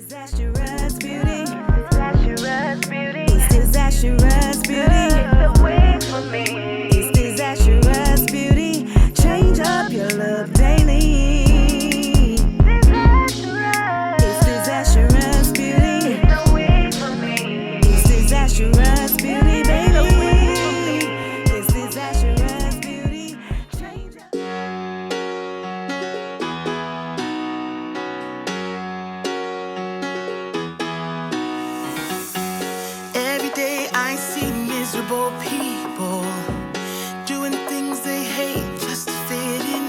Disastrous beauty. Disastrous beauty. It's disastrous beauty. It's the wig for me. It's disastrous beauty. Change up your look daily. Disastrous. It's disastrous beauty. It's the wig for me. It's disastrous beauty, baby. It's disastrous beauty. Change up. Every day I see miserable people doing things they hate just to fit in.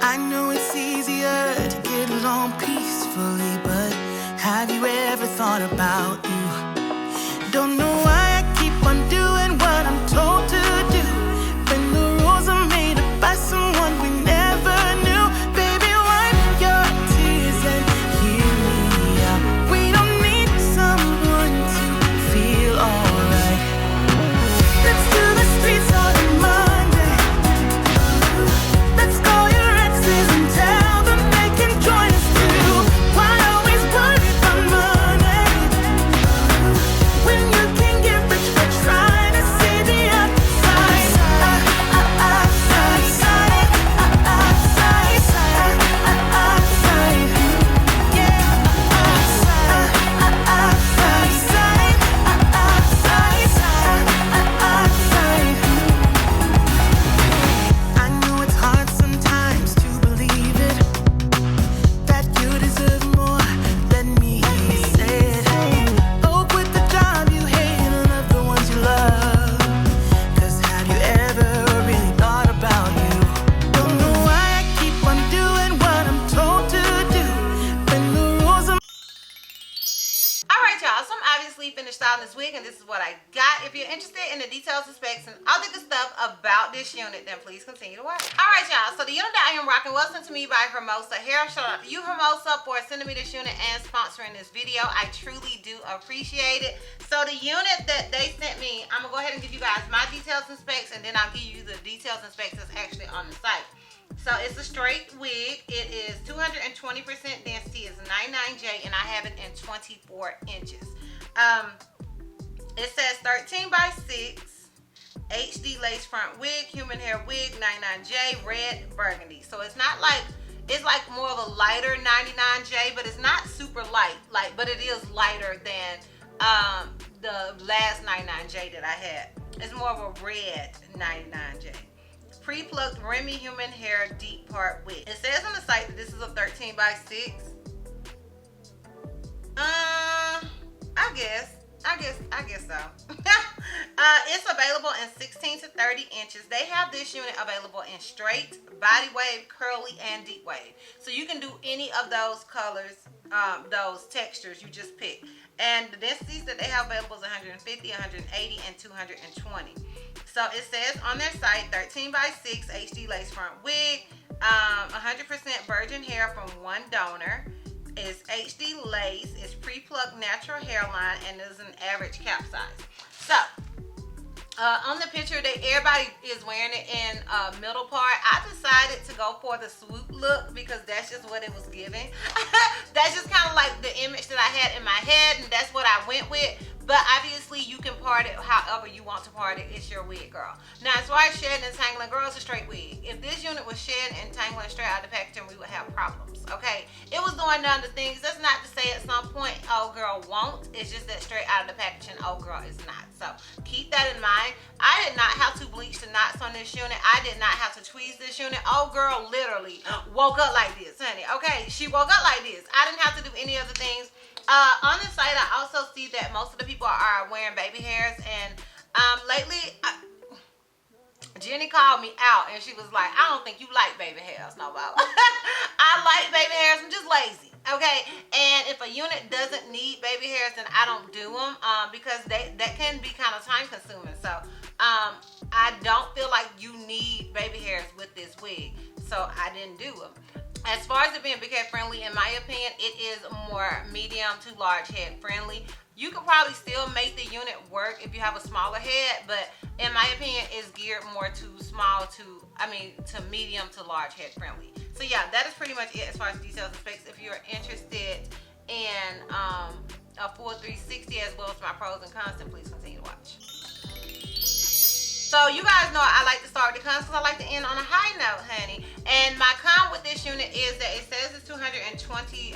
I know it's easier to get along peacefully, but have you ever thought about you? Don't know why I keep on doing what I'm told to do when the rules are made up by someone we never knew. Baby, wipe your tears and hear me out. We don't need someone to feel alright. Let's do the streets on Monday. Let's call your exes and tell them they can join us too. Why always worry about money when you can get rich by trying to see the upside? I know it's hard sometimes to believe it, that you deserve more. Let me hear you say it. Oh, quit the job you hate and love the ones you love. 'Cause have you ever really thought about you? Don't know why I keep on doing what I'm told to do when the rules are. Alright y'all, so I'm obviously finished styling this wig and this is what I got. If you're interested in the details and specs and all the good stuff about this unit, then please continue to watch. Alright y'all, so the unit that I am rocking was sent to me by Hermosa Hair. Shout out to you, Hermosa, for sending me this unit and sponsoring this video. I truly do appreciate it. So the unit that they sent me, I'm gonna go ahead and give you guys my details and specs, and then I'll give you the details and specs that's actually on the site. So it's a straight wig. It is 220% density. It's 99J, and I have it in 24 inches. It says 13 by 6 HD lace front wig, human hair wig, 99J, red burgundy. So it's not like, it's like more of a lighter 99J, but it's not super light, but it is lighter than the last 99J that I had. It's more of a red 99J. Pre-plucked Remy human hair deep part wig. It says on the site that this is a 13 by 6. I guess so. It's available in 16 to 30 inches. They have this unit available in straight, body wave, curly, and deep wave. So you can do any of those colors, those textures you just pick. And the densities that they have available is 150, 180, and 220. So it says on their site, 13 by 6 HD lace front wig, 100% virgin hair from one donor. It's HD lace, it's pre-plucked natural hairline, and is an average cap size. So on the picture that everybody is wearing it in middle part, I decided to go for the swoop look because that's just what it was giving. That's just kind of like the image that I had in my head, and that's what I went with. But obviously you can part it however you want to part it. It's your wig, girl. Now as far as shedding and tangling, girl, it's a straight wig. If this unit was shedding and tangling straight out of the packaging, we would have problems, okay? It was doing none of the things. That's not to say at some point, oh girl won't. It's just that straight out of the packaging, oh girl, it's not. So keep that in mind. I did not have to bleach the knots on this unit. I did not have to tweeze this unit. Oh girl literally woke up like this, honey, okay? She woke up like this. I didn't have to do any of the things. On the site, I also see that most of the people are wearing baby hairs, and lately, Jenny called me out, and she was like, I don't think you like baby hairs, no more. I like baby hairs, I'm just lazy, okay? And if a unit doesn't need baby hairs, then I don't do them, because that can be kind of time consuming. So, I don't feel like you need baby hairs with this wig, so I didn't do them. As far as it being big head friendly, in my opinion, it is more medium to large head friendly. You could probably still make the unit work if you have a smaller head, but in my opinion, it's geared more to small to medium to large head friendly. So yeah, that is pretty much it as far as details and specs. If you're interested in and a full 360 as well as my pros and cons, and please continue to watch. So you guys know I like to start with the cons because I like to end on a high note, honey. And my con with this unit is that it says it's 220%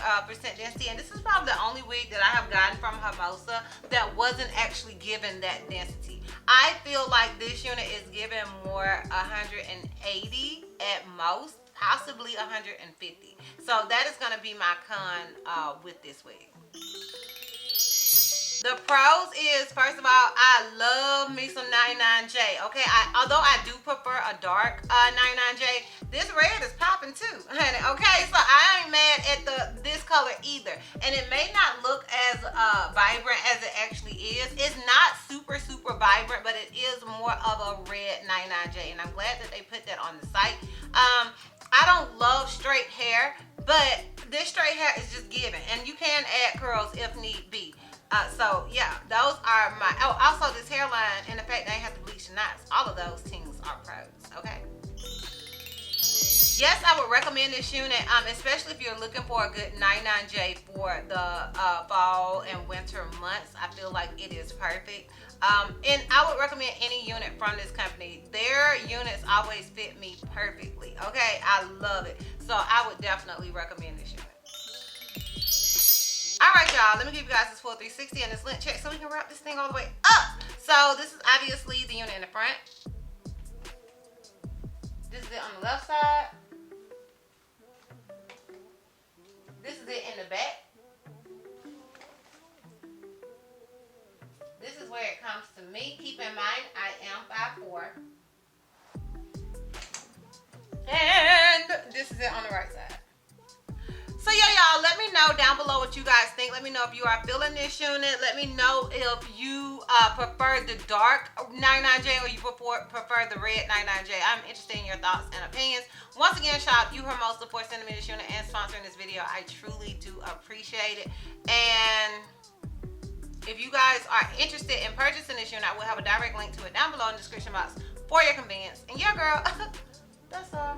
density, and this is probably the only wig that I have gotten from Hermosa that wasn't actually given that density. I feel like this unit is given more 180 at most, possibly 150. So that is going to be my con with this wig. The pros is, first of all, I love me some 99J, okay? Although I do prefer a dark 99J, this red is popping too, honey, okay? So I ain't mad at this color either. And it may not look as vibrant as it actually is. It's not super, super vibrant, but it is more of a red 99J. And I'm glad that they put that on the site. I don't love straight hair, but this straight hair is just given. And you can add curls if need be. So yeah, those are my, also this hairline and the fact that I have to bleach the knots, all of those things are pros, okay? Yes, I would recommend this unit, especially if you're looking for a good 99J for the fall and winter months. I feel like it is perfect. And I would recommend any unit from this company. Their units always fit me perfectly, okay? I love it. So I would definitely recommend this unit. Alright, y'all, let me give you guys this full 360 and this lint check so we can wrap this thing all the way up. So this is obviously the unit in the front. This is it on the left side. This is it in the back. This is where it comes to me. Keep in mind, I am 5'4". And this is it on the right side. So yeah, y'all, let me know down below what you guys think. Let me know if you are feeling this unit. Let me know if you prefer the dark 99J or you prefer the red 99J. I'm interested in your thoughts and opinions. Once again, shout out you Hermosa for sending me this unit and sponsoring this video. I truly do appreciate it. And if you guys are interested in purchasing this unit, I will have a direct link to it down below in the description box for your convenience. And yeah, girl, that's all.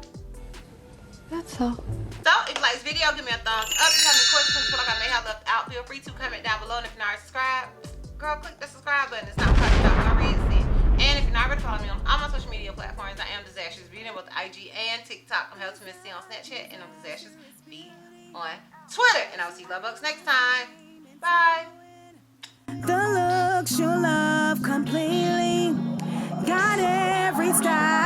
That's all. So, if you like this video, give me a thumbs up. If you have any questions you feel like I may have left out, feel free to comment down below. And if you're not subscribed, girl, click the subscribe button. It's not popping up on red scene. And if you're not ready to follow me on all my social media platforms, I am DizastrousBeauty on both IG and TikTok. I'm Helps Miss C on Snapchat, and I'm DizastrousB on Twitter. And I'll see you love bugs next time. Bye. The looks you love completely got every style.